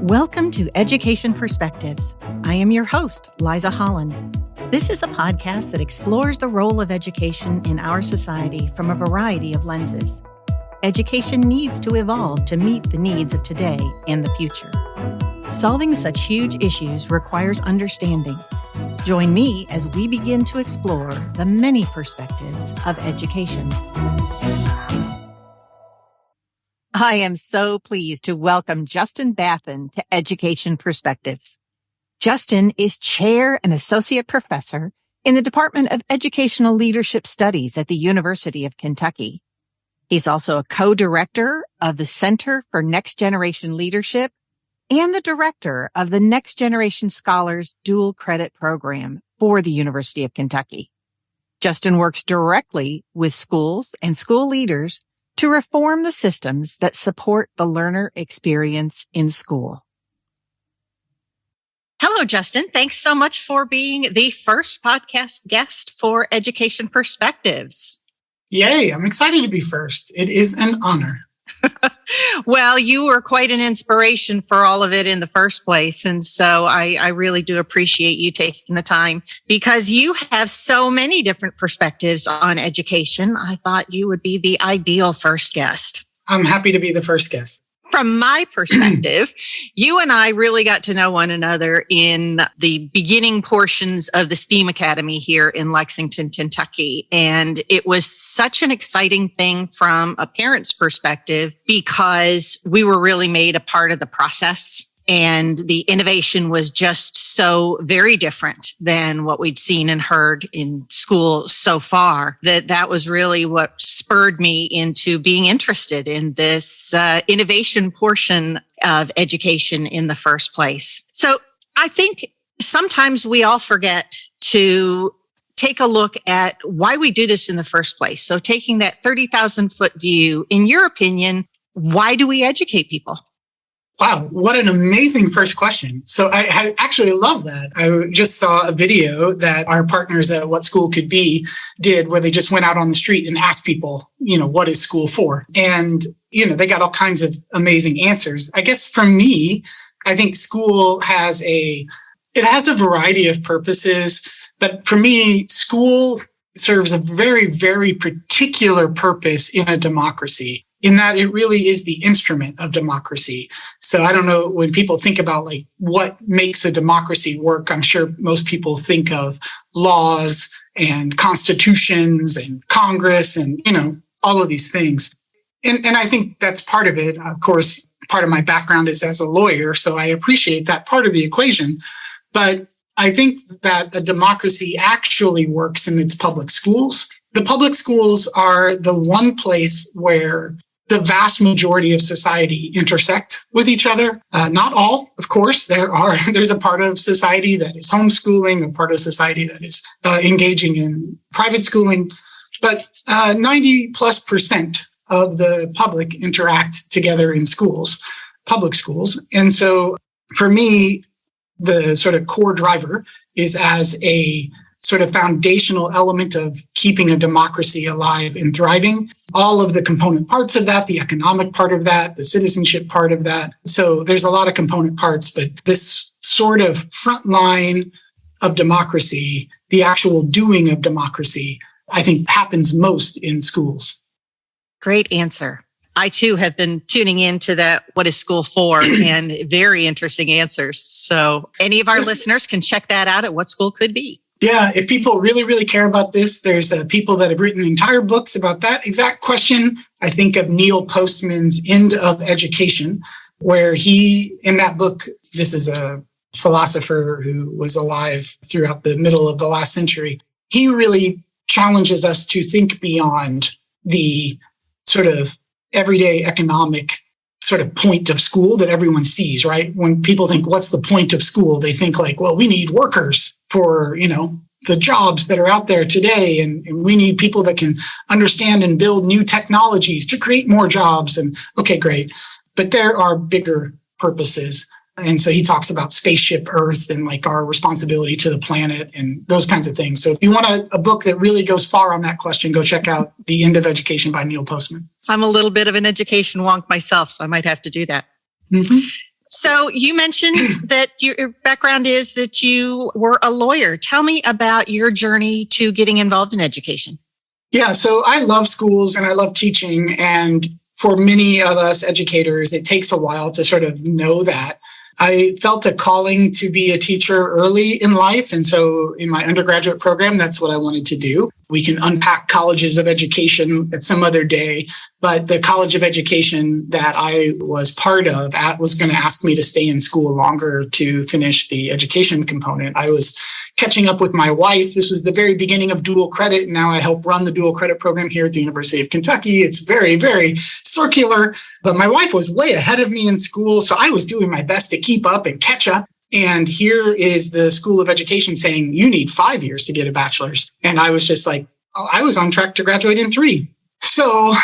Welcome to Education Perspectives. I am your host, Liza Holland. This is a podcast that explores the role of education in our society from a variety of lenses. Education needs to evolve to meet the needs of today and the future. Solving such huge issues requires understanding. Join me as we begin to explore the many perspectives of education. I am so pleased to welcome Justin Bathon to Education Perspectives. Justin is Chair and Associate Professor in the Department of Educational Leadership Studies at the University of Kentucky. He's also a co-director of the Center for Next Generation Leadership and the director of the Next Generation Scholars Dual Credit Program for the University of Kentucky. Justin works directly with schools and school leaders to reform the systems that support the learner experience in school. Hello, Justin. Thanks so much for being the first podcast guest for Education Perspectives. Yay, I'm excited to be first. It is an honor. Well, you were quite an inspiration for all of it in the first place. And so I really do appreciate you taking the time because you have so many different perspectives on education. I thought you would be the ideal first guest. I'm happy to be the first guest. From my perspective, you and I really got to know one another in the beginning portions of the STEAM Academy here in Lexington, Kentucky. And it was such an exciting thing from a parent's perspective because we were really made a part of the process. And the innovation was just so very different than what we'd seen and heard in school so far that was really what spurred me into being interested in this innovation portion of education in the first place. So I think sometimes we all forget to take a look at why we do this in the first place. So taking that 30,000 foot view, in your opinion, why do we educate people? Wow, what an amazing first question. So I actually love that. I just saw a video that our partners at What School Could Be did where they just went out on the street and asked people, what is school for? And, they got all kinds of amazing answers. I guess for me, I think school has a variety of purposes, but for me, school serves a very, very particular purpose in a democracy, in that it really is the instrument of democracy. So I don't know, when people think about what makes a democracy work, I'm sure most people think of laws and constitutions and Congress and, all of these things. And I think that's part of it. Of course, part of my background is as a lawyer, so I appreciate that part of the equation. But I think that a democracy actually works in its public schools. The public schools are the one place where the vast majority of society intersect with each other. Not all, of course. There's a part of society that is homeschooling, a part of society that is engaging in private schooling, but 90+% of the public interact together in schools, public schools. And so for me, the sort of core driver is as a sort of foundational element of keeping a democracy alive and thriving. All of the component parts of that, the economic part of that, the citizenship part of that. So there's a lot of component parts, but this sort of front line of democracy, the actual doing of democracy, I think happens most in schools. Great answer. I too have been tuning into that What is School For? And very interesting answers. So any of our listeners can check that out at What School Could Be. Yeah, if people really, really care about this, there's people that have written entire books about that exact question. I think of Neil Postman's End of Education, where he, in that book, this is a philosopher who was alive throughout the middle of the last century. He really challenges us to think beyond the sort of everyday economic sort of point of school that everyone sees, right? When people think, what's the point of school? They think we need workers for, the jobs that are out there today. And we need people that can understand and build new technologies to create more jobs. And okay, great. But there are bigger purposes. And so he talks about Spaceship Earth and our responsibility to the planet and those kinds of things. So if you want a book that really goes far on that question, go check out The End of Education by Neil Postman. I'm a little bit of an education wonk myself, so I might have to do that. Mm-hmm. So you mentioned that your background is that you were a lawyer. Tell me about your journey to getting involved in education. Yeah, so I love schools and I love teaching. And for many of us educators, it takes a while to sort of know that. I felt a calling to be a teacher early in life. And so in my undergraduate program, that's what I wanted to do. We can unpack colleges of education at some other day. But the college of education that I was part of was going to ask me to stay in school longer to finish the education component. I was catching up with my wife. This was the very beginning of dual credit. And now I help run the dual credit program here at the University of Kentucky. It's very, very circular. But my wife was way ahead of me in school. So I was doing my best to keep up and catch up. And here is the School of Education saying, you need 5 years to get a bachelor's. And I was just like, oh, I was on track to graduate in 3. So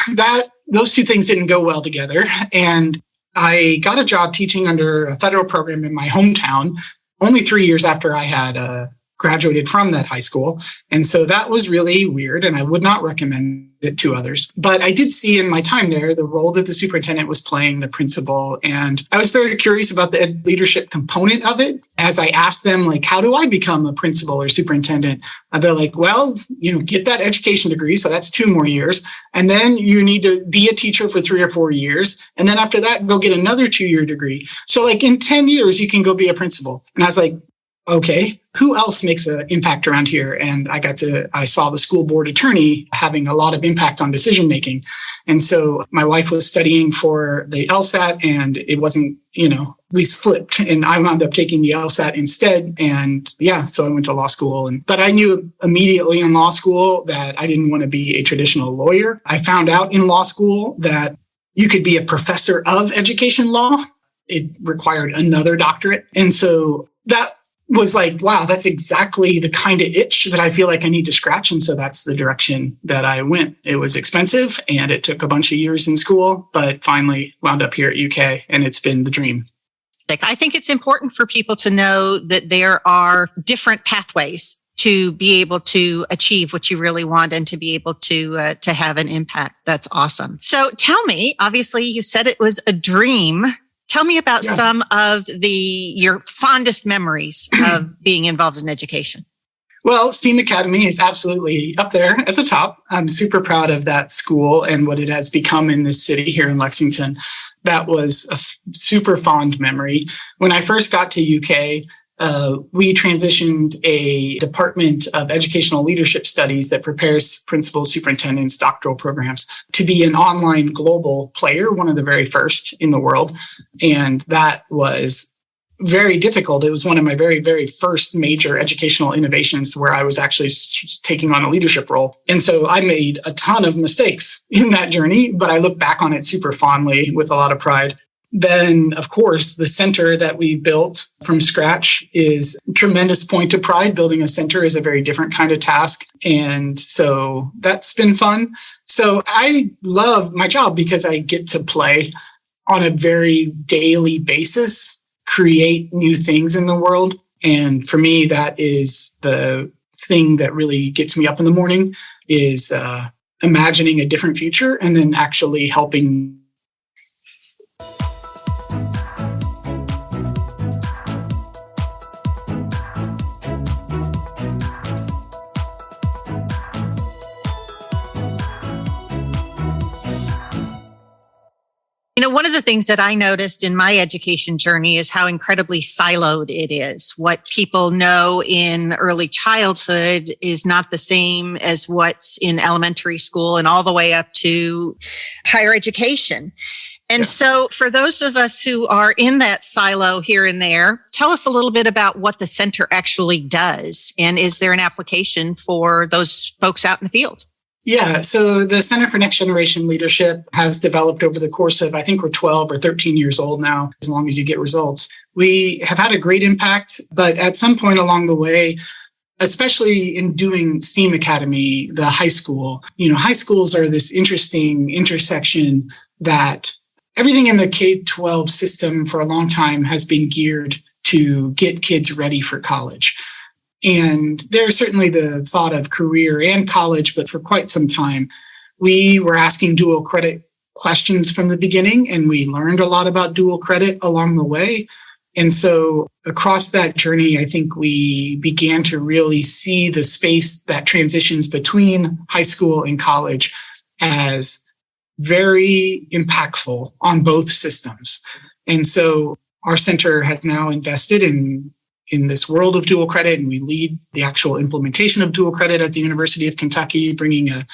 those two things didn't go well together. And I got a job teaching under a federal program in my hometown only 3 years after I had graduated from that high school. And so that was really weird, and I would not recommend it to others. But I did see in my time there the role that the superintendent was playing, the principal, and I was very curious about the leadership component of it. As I asked them, like, how do I become a principal or superintendent? They're like, well, get that education degree. So that's 2 more years. And then you need to be a teacher for 3 or 4 years. And then after that, go get another 2-year degree. So like in 10 years, you can go be a principal. And I was like, okay, who else makes an impact around here? And I saw the school board attorney having a lot of impact on decision making. And so my wife was studying for the LSAT, and it wasn't, we flipped, and I wound up taking the LSAT instead. And yeah, so I went to law school. But I knew immediately in law school that I didn't want to be a traditional lawyer. I found out in law school that you could be a professor of education law. It required another doctorate. And so that was like, wow, that's exactly the kind of itch that I feel like I need to scratch. And so that's the direction that I went. It was expensive and it took a bunch of years in school, but finally wound up here at UK, and it's been the dream. I think it's important for people to know that there are different pathways to be able to achieve what you really want and to be able to have an impact. That's awesome. So tell me, obviously you said it was a dream. Tell me about some of your fondest memories of being involved in education. Well, STEAM Academy is absolutely up there at the top. I'm super proud of that school and what it has become in this city here in Lexington. That was a super fond memory. When I first got to UK, we transitioned a Department of Educational Leadership Studies that prepares principals, superintendents, doctoral programs to be an online global player, one of the very first in the world. And that was very difficult. It was one of my very, very first major educational innovations where I was actually taking on a leadership role. And so I made a ton of mistakes in that journey, but I look back on it super fondly with a lot of pride. Then, of course, the center that we built from scratch is a tremendous point of pride. Building a center is a very different kind of task. And so that's been fun. So I love my job because I get to play on a very daily basis, create new things in the world. And for me, that is the thing that really gets me up in the morning, is imagining a different future and then actually helping. One of the things that I noticed in my education journey is how incredibly siloed it is. What people know in early childhood is not the same as what's in elementary school and all the way up to higher education. And so for those of us who are in that silo here and there, tell us a little bit about what the center actually does. And is there an application for those folks out in the field? Yeah, so the Center for Next Generation Leadership has developed over the course of, I think we're 12 or 13 years old now, as long as you get results. We have had a great impact, but at some point along the way, especially in doing STEAM Academy, the high school, high schools are this interesting intersection that everything in the K-12 system for a long time has been geared to get kids ready for college. And there's certainly the thought of career and college, but for quite some time, we were asking dual credit questions from the beginning, and we learned a lot about dual credit along the way. And so across that journey, I think we began to really see the space that transitions between high school and college as very impactful on both systems. And so our center has now invested in this world of dual credit, and we lead the actual implementation of dual credit at the University of Kentucky, bringing a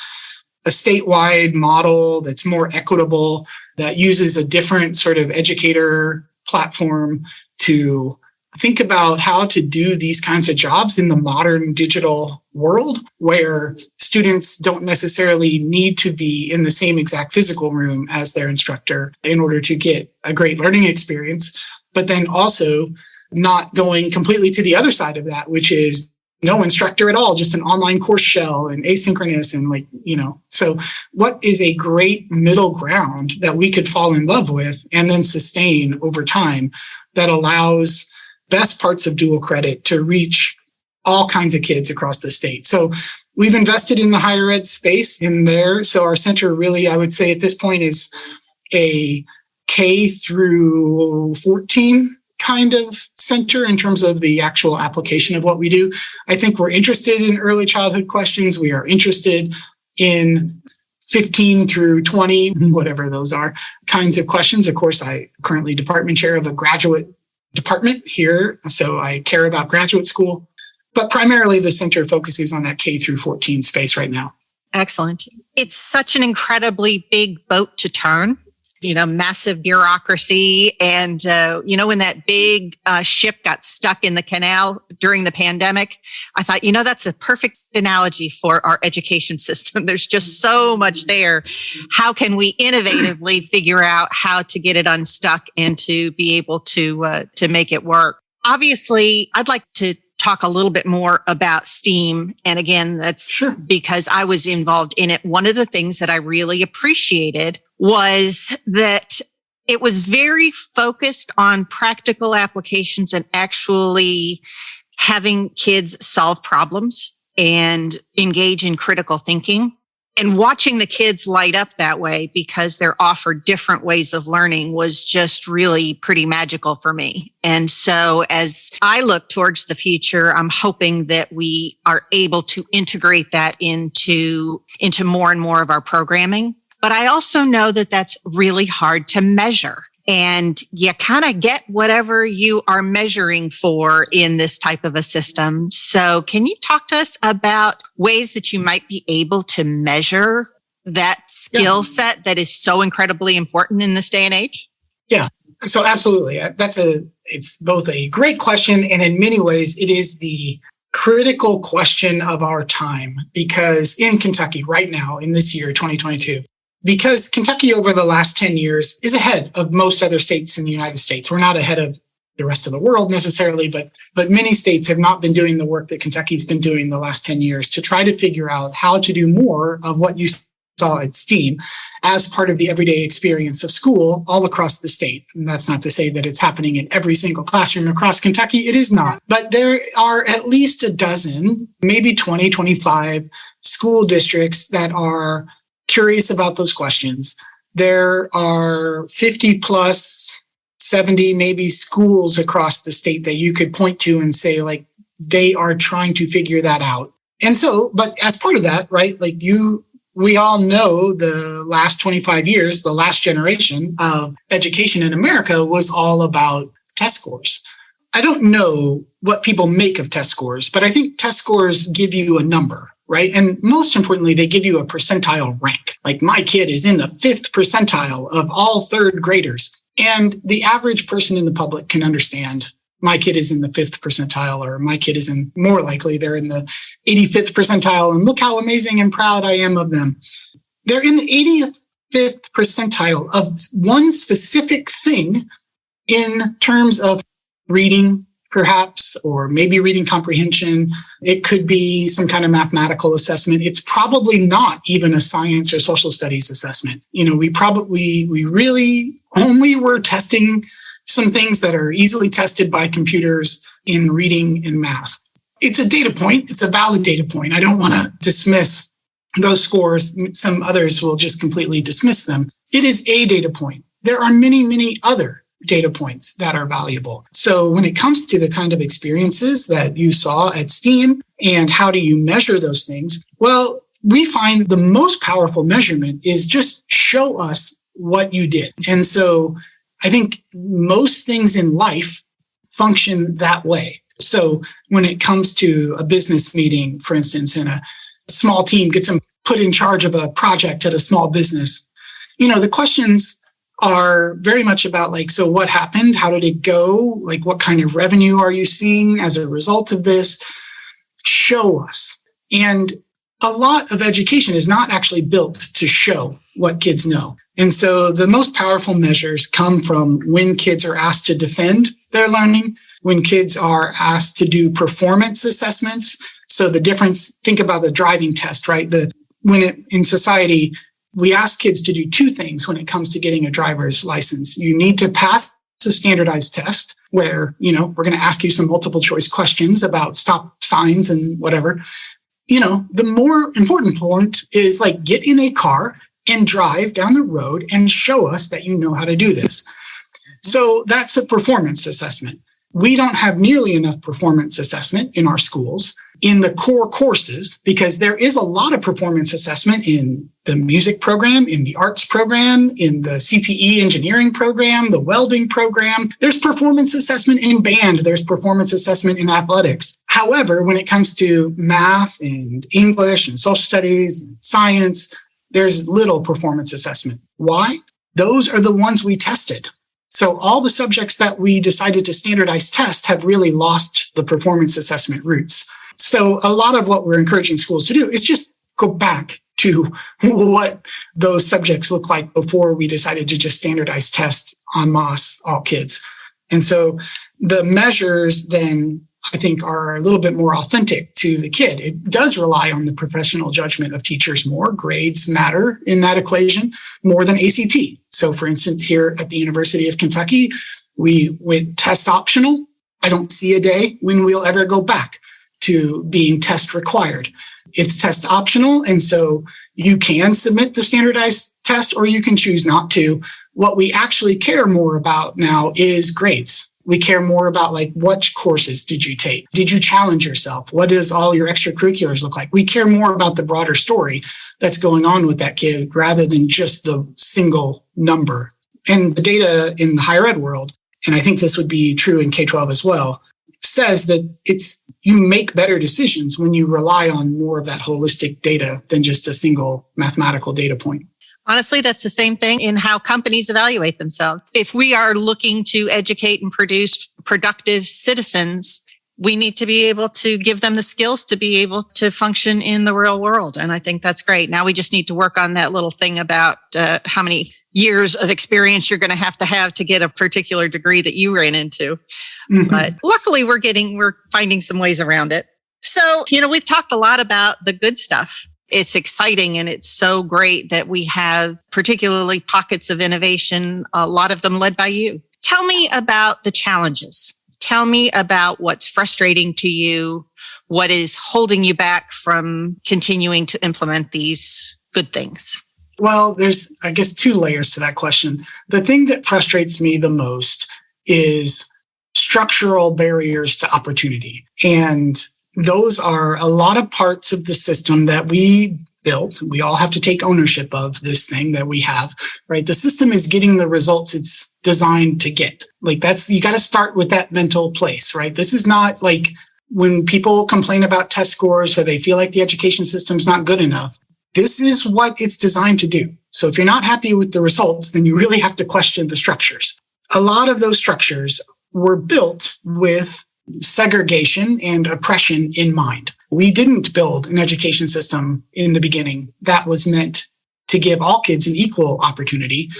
statewide model that's more equitable, that uses a different sort of educator platform to think about how to do these kinds of jobs in the modern digital world, where students don't necessarily need to be in the same exact physical room as their instructor in order to get a great learning experience, but then also not going completely to the other side of that, which is no instructor at all, just an online course shell and asynchronous and so what is a great middle ground that we could fall in love with and then sustain over time that allows best parts of dual credit to reach all kinds of kids across the state. So we've invested in the higher ed space in there. So our center really, I would say at this point, is a K through 14 kind of center in terms of the actual application of what we do. I think we're interested in early childhood questions. We are interested in 15 through 20, whatever those are, kinds of questions. Of course, I currently department chair of a graduate department here, so I care about graduate school. But primarily the center focuses on that K through 14 space right now. Excellent. It's such an incredibly big boat to turn. Massive bureaucracy. And, when that big ship got stuck in the canal during the pandemic, I thought, that's a perfect analogy for our education system. There's just so much there. How can we innovatively figure out how to get it unstuck and to be able to make it work? Obviously, I'd like to talk a little bit more about STEAM. And again, that's Sure. because I was involved in it. One of the things that I really appreciated was that it was very focused on practical applications and actually having kids solve problems and engage in critical thinking. And watching the kids light up that way because they're offered different ways of learning was just really pretty magical for me. And so as I look towards the future, I'm hoping that we are able to integrate that into more and more of our programming. But I also know that that's really hard to measure. And you kind of get whatever you are measuring for in this type of a system. So can you talk to us about ways that you might be able to measure that skill set that is so incredibly important in this day and age? Yeah, so absolutely. It's both a great question, and in many ways, it is the critical question of our time, because in Kentucky right now, in this year, 2022, because Kentucky over the last 10 years is ahead of most other states in the United States. We're not ahead of the rest of the world necessarily, but many states have not been doing the work that Kentucky's been doing the last 10 years to try to figure out how to do more of what you saw at STEAM as part of the everyday experience of school all across the state. And that's not to say that it's happening in every single classroom across Kentucky. It is not. But there are at least a dozen, maybe 20, 25 school districts that are curious about those questions. There are 50 plus 70 maybe schools across the state that you could point to and say, like, they are trying to figure that out. And so, but as part of that, right, we all know the last 25 years, the last generation of education in America was all about test scores. I don't know what people make of test scores, but I think test scores give you a number. Right. And most importantly, they give you a percentile rank. Like, my kid is in the 5th percentile of all 3rd graders. And the average person in the public can understand my kid is in the 5th percentile, or my kid is more likely they're in the 85th percentile. And look how amazing and proud I am of them. They're in the 85th percentile of one specific thing in terms of reading, perhaps, or maybe reading comprehension. It could be some kind of mathematical assessment. It's probably not even a science or social studies assessment. We really only were testing some things that are easily tested by computers in reading and math. It's a data point. It's a valid data point. I don't want to dismiss those scores. Some others will just completely dismiss them. It is a data point. There are many, many other data points that are valuable. So when it comes to the kind of experiences that you saw at STEAM and how do you measure those things? Well, we find the most powerful measurement is just show us what you did. And so I think most things in life function that way. So when it comes to a business meeting, for instance, and a small team gets them put in charge of a project at a small business, the questions are very much about like, so what happened? How did it go? Like, what kind of revenue are you seeing as a result of this? Show us. And a lot of education is not actually built to show what kids know. And so the most powerful measures come from when kids are asked to defend their learning, when kids are asked to do performance assessments. So the difference, think about the driving test, right? In society, we ask kids to do two things when it comes to getting a driver's license. You need to pass a standardized test where, we're going to ask you some multiple choice questions about stop signs and whatever. The more important point is like get in a car and drive down the road and show us that you know how to do this. So that's a performance assessment. We don't have nearly enough performance assessment in our schools in the core courses, because there is a lot of performance assessment in the music program, in the arts program, in the CTE engineering program, the welding program. There's performance assessment in band. There's performance assessment in athletics. However, when it comes to math and English and social studies and science, there's little performance assessment. Why? Those are the ones we tested. So all the subjects that we decided to standardize test have really lost the performance assessment roots. So a lot of what we're encouraging schools to do is just go back to what those subjects look like before we decided to just standardize test en masse all kids. And so the measures then, I think, are a little bit more authentic to the kid. It does rely on the professional judgment of teachers more. Grades matter in that equation more than ACT. So for instance, here at the University of Kentucky, we went test optional. I don't see a day when we'll ever go back to being test required. It's test optional. And so you can submit the standardized test or you can choose not to. What we actually care more about now is grades. We care more about like, what courses did you take? Did you challenge yourself? What does all your extracurriculars look like? We care more about the broader story that's going on with that kid rather than just the single number. And the data in the higher ed world, and I think this would be true in K-12 as well, says that you make better decisions when you rely on more of that holistic data than just a single mathematical data point. Honestly, that's the same thing in how companies evaluate themselves. If we are looking to educate and produce productive citizens, we need to be able to give them the skills to be able to function in the real world. And I think that's great. Now we just need to work on that little thing about how many years of experience you're going to have to get a particular degree that you ran into. Mm-hmm. But luckily we're finding some ways around it. So, we've talked a lot about the good stuff. It's exciting and it's so great that we have particularly pockets of innovation, a lot of them led by you. Tell me about the challenges. Tell me about what's frustrating to you, what is holding you back from continuing to implement these good things. Well, there's, I guess, two layers to that question. The thing that frustrates me the most is structural barriers to opportunity. And those are a lot of parts of the system that we built. We all have to take ownership of this thing that we have, right? The system is getting the results it's designed to get. Like you got to start with that mental place, right? This is not like when people complain about test scores or they feel like the education system's not good enough. This is what it's designed to do. So if you're not happy with the results, then you really have to question the structures. A lot of those structures were built with segregation and oppression in mind. We didn't build an education system in the beginning that was meant to give all kids an equal opportunity.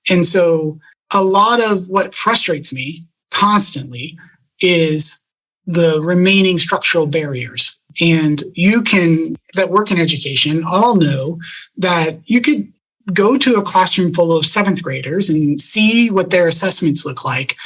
And so a lot of what frustrates me constantly is the remaining structural barriers. And that work in education all know that you could go to a classroom full of seventh graders and see what their assessments look like.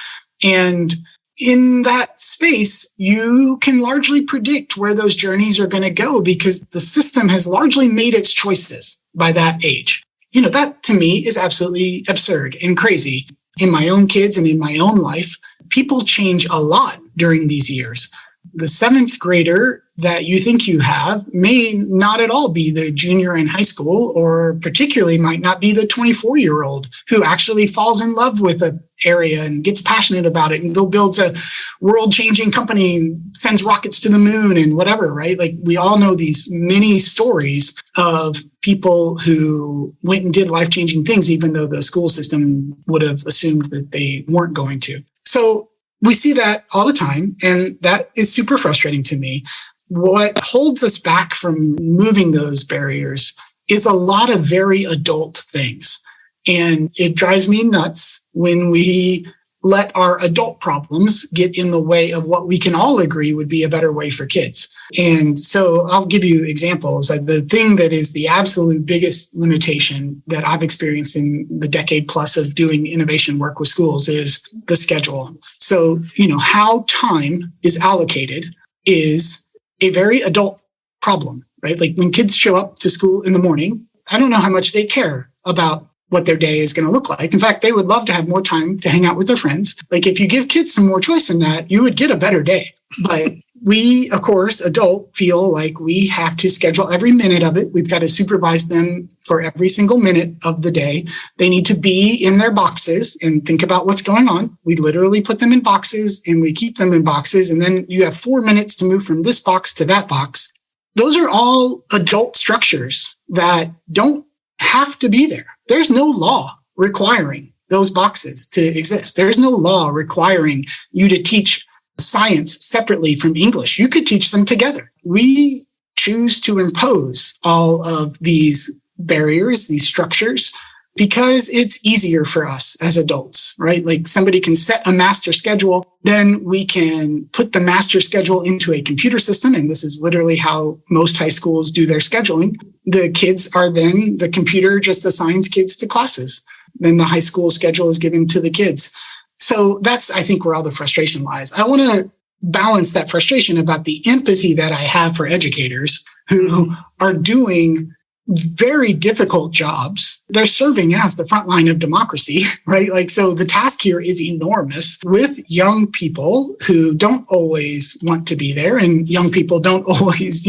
And in that space, you can largely predict where those journeys are going to go because the system has largely made its choices by that age. That to me is absolutely absurd and crazy. In my own kids and in my own life, people change a lot during these years. The seventh grader that you think you have may not at all be the junior in high school, or particularly might not be the 24-year-old who actually falls in love with an area and gets passionate about it and go builds a world-changing company and sends rockets to the moon and whatever, right? Like, we all know these many stories of people who went and did life-changing things, even though the school system would have assumed that they weren't going to. So we see that all the time, and that is super frustrating to me. What holds us back from moving those barriers is a lot of very adult things. And it drives me nuts when we let our adult problems get in the way of what we can all agree would be a better way for kids. And so I'll give you examples. The thing that is the absolute biggest limitation that I've experienced in the decade plus of doing innovation work with schools is the schedule. So, how time is allocated is a very adult problem, right? Like, when kids show up to school in the morning, I don't know how much they care about what their day is going to look like. In fact, they would love to have more time to hang out with their friends. Like, if you give kids some more choice in that, you would get a better day. But we, of course, adult, feel like we have to schedule every minute of it. We've got to supervise them for every single minute of the day. They need to be in their boxes and think about what's going on. We literally put them in boxes and we keep them in boxes. And then you have 4 minutes to move from this box to that box. Those are all adult structures that don't have to be there. There's no law requiring those boxes to exist. There's no law requiring you to teach science separately from English. You could teach them together. We choose to impose all of these barriers, these structures, because it's easier for us as adults, right? Like, somebody can set a master schedule, then we can put the master schedule into a computer system. And this is literally how most high schools do their scheduling. The kids are then, the computer just assigns kids to classes. Then the high school schedule is given to the kids. So that's, I think, where all the frustration lies. I want to balance that frustration about the empathy that I have for educators who are doing very difficult jobs. They're serving as the front line of democracy, right? Like, so the task here is enormous with young people who don't always want to be there, and young people don't always,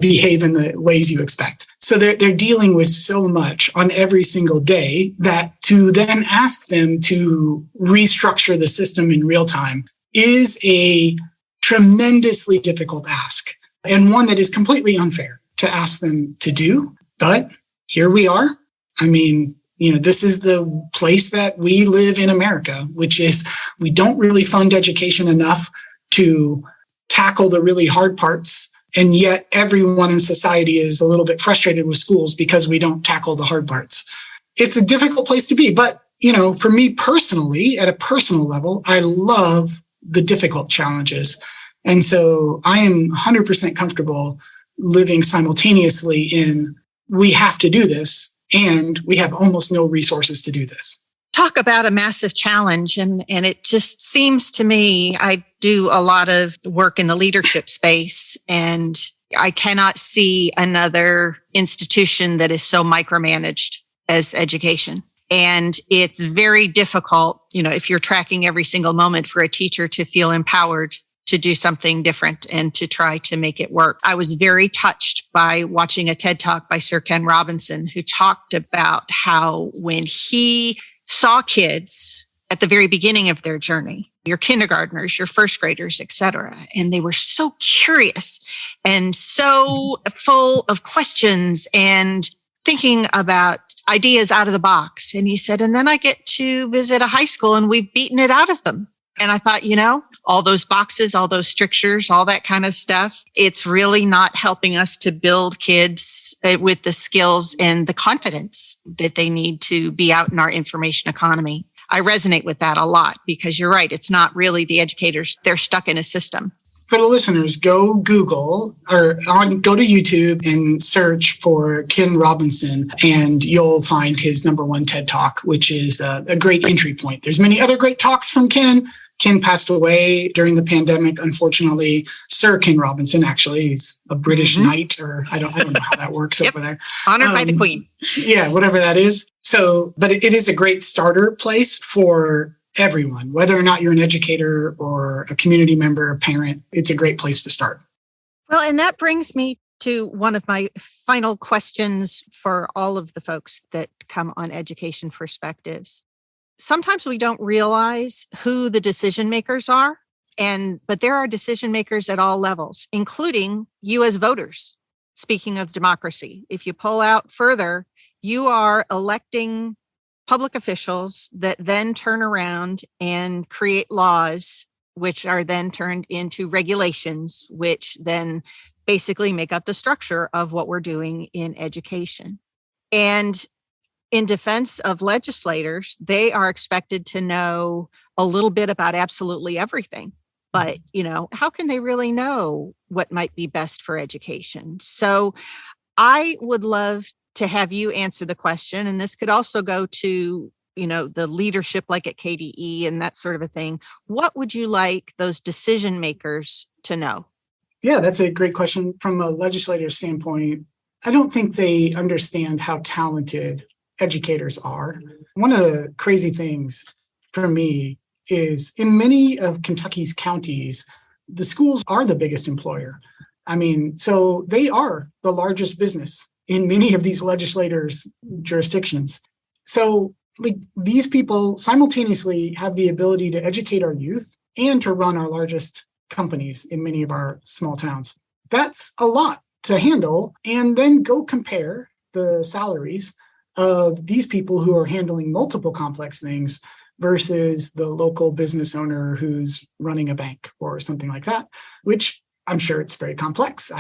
behave in the ways you expect. So they're dealing with so much on every single day that to then ask them to restructure the system in real time is a tremendously difficult ask, and one that is completely unfair to ask them to do. But here we are. I mean, this is the place that we live in America, which is, we don't really fund education enough to tackle the really hard parts. And yet everyone in society is a little bit frustrated with schools because we don't tackle the hard parts. It's a difficult place to be. But, for me personally, at a personal level, I love the difficult challenges. And so I am 100% comfortable living simultaneously in, we have to do this, and we have almost no resources to do this. Talk about a massive challenge. And it just seems to me, I do a lot of work in the leadership space, and I cannot see another institution that is so micromanaged as education. And it's very difficult, if you're tracking every single moment, for a teacher to feel empowered to do something different and to try to make it work. I was very touched by watching a TED Talk by Sir Ken Robinson, who talked about how when he saw kids at the very beginning of their journey, your kindergartners, your first graders, et cetera, and they were so curious and so full of questions and thinking about ideas out of the box. And he said, and then I get to visit a high school and we've beaten it out of them. And I thought, all those boxes, all those strictures, all that kind of stuff, it's really not helping us to build kids with the skills and the confidence that they need to be out in our information economy. I resonate with that a lot, because you're right. It's not really the educators. They're stuck in a system. For the listeners, go Google or go to YouTube and search for Ken Robinson, and you'll find his #1 TED Talk, which is a great entry point. There's many other great talks from Ken, Ken passed away during the pandemic, unfortunately. Sir Ken Robinson, actually, he's a British knight, or I don't know how that works over there. Honored by the Queen. Yeah, whatever that is. So, but it is a great starter place for everyone, whether or not you're an educator or a community member, a parent. It's a great place to start. Well, and that brings me to one of my final questions for all of the folks that come on Education Perspectives. Sometimes we don't realize who the decision makers are, but there are decision makers at all levels, including you as voters. Speaking of democracy, if you pull out further, you are electing public officials that then turn around and create laws, which are then turned into regulations, which then basically make up the structure of what we're doing in education. And in defense of legislators, they are expected to know a little bit about absolutely everything. But, how can they really know what might be best for education? So I would love to have you answer the question. And this could also go to, the leadership like at KDE and that sort of a thing. What would you like those decision makers to know? Yeah, that's a great question. From a legislative standpoint, I don't think they understand how talented educators are. One of the crazy things for me is in many of Kentucky's counties, the schools are the biggest employer. So they are the largest business in many of these legislators' jurisdictions. So these people simultaneously have the ability to educate our youth and to run our largest companies in many of our small towns. That's a lot to handle. And then go compare the salaries of these people who are handling multiple complex things versus the local business owner who's running a bank or something like that, which I'm sure it's very complex.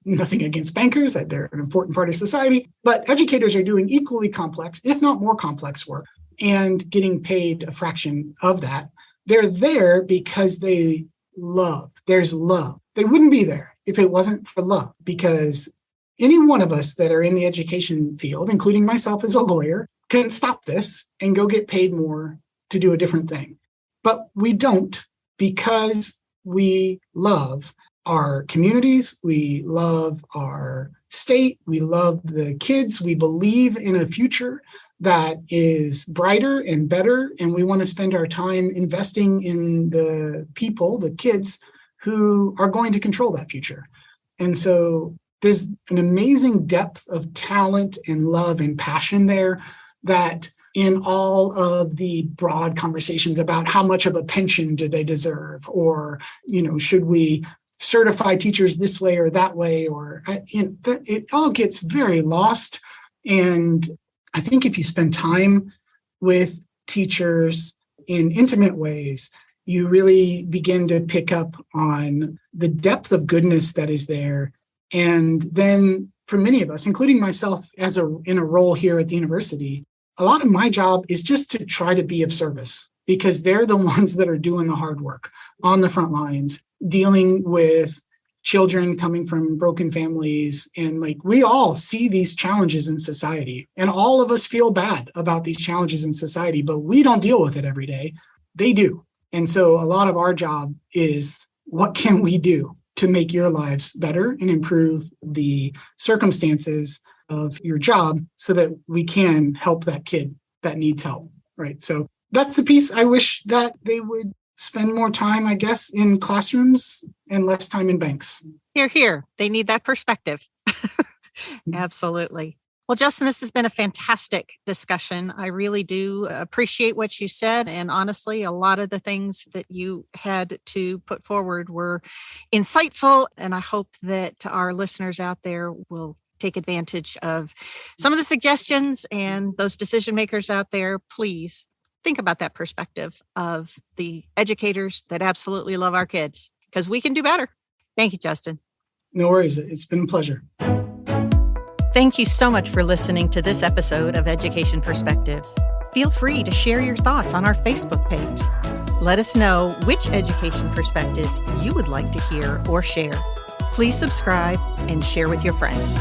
Nothing against bankers. They're an important part of society, but educators are doing equally complex, if not more complex work, and getting paid a fraction of that. They're there because they love. There's love. They wouldn't be there if it wasn't for love, because any one of us that are in the education field, including myself as a lawyer, can stop this and go get paid more to do a different thing. But we don't, because we love our communities, we love our state, we love the kids, we believe in a future that is brighter and better, and we want to spend our time investing in the people, the kids, who are going to control that future. And so there's an amazing depth of talent and love and passion there that in all of the broad conversations about how much of a pension do they deserve, or, should we certify teachers this way or that way, or, it all gets very lost. And I think if you spend time with teachers in intimate ways, you really begin to pick up on the depth of goodness that is there. And then for many of us, including myself in a role here at the university, a lot of my job is just to try to be of service, because they're the ones that are doing the hard work on the front lines, dealing with children coming from broken families. And we all see these challenges in society, and all of us feel bad about these challenges in society, but we don't deal with it every day. They do. And so a lot of our job is, what can we do to make your lives better and improve the circumstances of your job so that we can help that kid that needs help, right? So that's the piece. I wish that they would spend more time, I guess, in classrooms and less time in banks. Hear, hear. They need that perspective. Absolutely. Well, Justin, this has been a fantastic discussion. I really do appreciate what you said. And honestly, a lot of the things that you had to put forward were insightful. And I hope that our listeners out there will take advantage of some of the suggestions, and those decision makers out there, please think about that perspective of the educators that absolutely love our kids, because we can do better. Thank you, Justin. No worries. It's been a pleasure. Thank you so much for listening to this episode of Education Perspectives. Feel free to share your thoughts on our Facebook page. Let us know which education perspectives you would like to hear or share. Please subscribe and share with your friends.